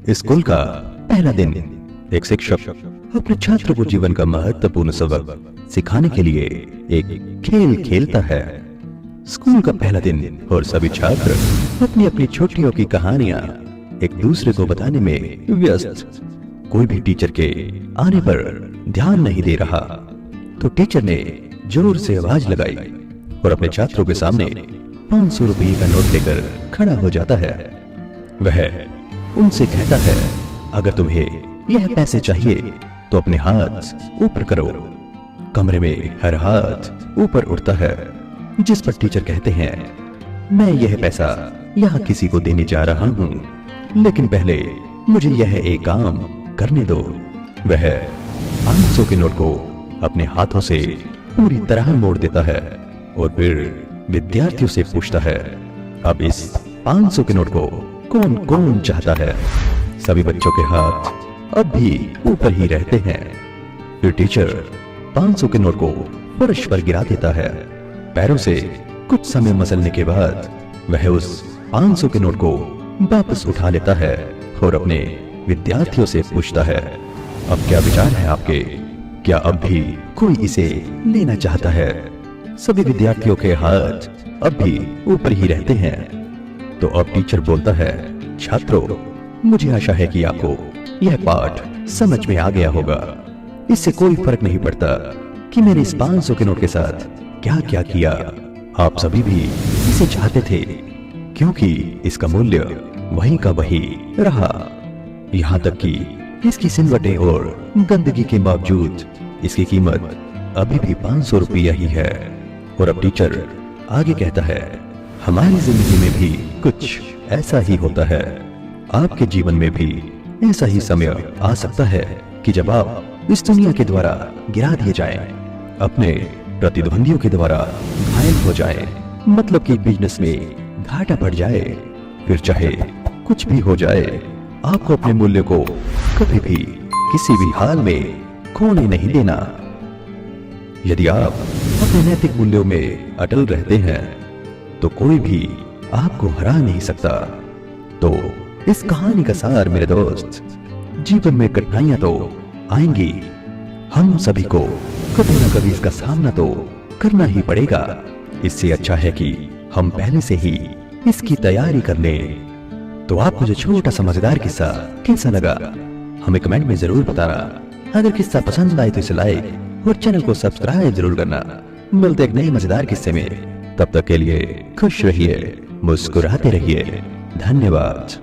School का पहला दिन। एक शिक्षक अपने छात्र को जीवन का महत्वपूर्ण सबक सिखाने के लिए एक खेल खेलता है। स्कूल का पहला दिन और सभी छात्र अपनी अपनी छुट्टियों की कहानियां एक दूसरे को बताने में व्यस्त। कोई भी टीचर के आने पर ध्यान नहीं दे रहा, तो टीचर ने जोर से आवाज लगाई और अपने छात्रों के सामने 500 रुपये का नोट लेकर खड़ा हो जाता है। वह उनसे कहता है, अगर तुम्हें यह पैसे चाहिए तो अपने हाथ ऊपर करो। कमरे में हर हाथ ऊपर उठता है, जिस पर टीचर कहते हैं, मैं यह पैसा यहाँ किसी को देने जा रहा हूँ, लेकिन पहले मुझे यह एक काम करने दो। वह 500 के नोट को अपने हाथों से पूरी तरह मोड़ देता है और फिर विद्यार्थियों से पूछता है, अब इस 500 के नोट को कौन कौन चाहता है। सभी बच्चों के हाथ अब भी ऊपर ही रहते हैं। फिर टीचर 500 के नोट को फर्श पर गिरा देता है। पैरों से कुछ समय मसलने के बाद वह उस 500 के नोट को वापस उठा लेता है और अपने विद्यार्थियों से पूछता है, अब क्या विचार है आपके? क्या अब भी कोई इसे लेना चाहता है? सभी विद्यार्थियों के हाथ अब भी ऊपर ही रहते हैं। तो अब टीचर बोलता है, छात्रों, मुझे आशा है कि आपको यह पाठ समझ में आ गया होगा। इससे कोई फर्क नहीं पड़ता कि मैंने इस 500 के नोट के साथ क्या क्या किया। आप सभी भी इसे चाहते थे, क्योंकि इसका मूल्य वहीं का वही रहा। यहाँ तक कि इसकी सिलवटें और गंदगी के बावजूद इसकी कीमत अभी भी 500 रुपया ही है। और अब टीचर आगे कहता है, हमारी जिंदगी में भी कुछ ऐसा ही होता है। आपके जीवन में भी ऐसा ही समय आ सकता है कि जब आप इस दुनिया के द्वारा गिरा दिए जाएं, अपने प्रतिद्वंदियों के द्वारा घायल हो जाएं, मतलब कि बिजनेस में घाटा पड़ जाए। फिर चाहे कुछ भी हो जाए, आपको अपने मूल्य को कभी भी किसी भी हाल में खोने नहीं देना। यदि आप अपने नैतिक मूल्यों में अटल रहते हैं तो कोई भी आपको हरा नहीं सकता। तो इस कहानी का सार मेरे दोस्त, जीवन में कठिनाइयां तो आएंगी, हम सभी को कभी ना कभी इसका सामना तो करना ही पड़ेगा। इससे अच्छा है कि हम पहले से ही इसकी तैयारी कर लें। तो आपको जो छोटा सा मजेदार किस्सा कैसा लगा, हमें कमेंट में जरूर बताना। अगर किस्सा पसंद आए तो इसे लाइक और चैनल को सब्सक्राइब जरूर करना। मिलते एक नए मजेदार किस्से में, तब तक के लिए खुश रहिए, मुस्कुराते रहिए। धन्यवाद।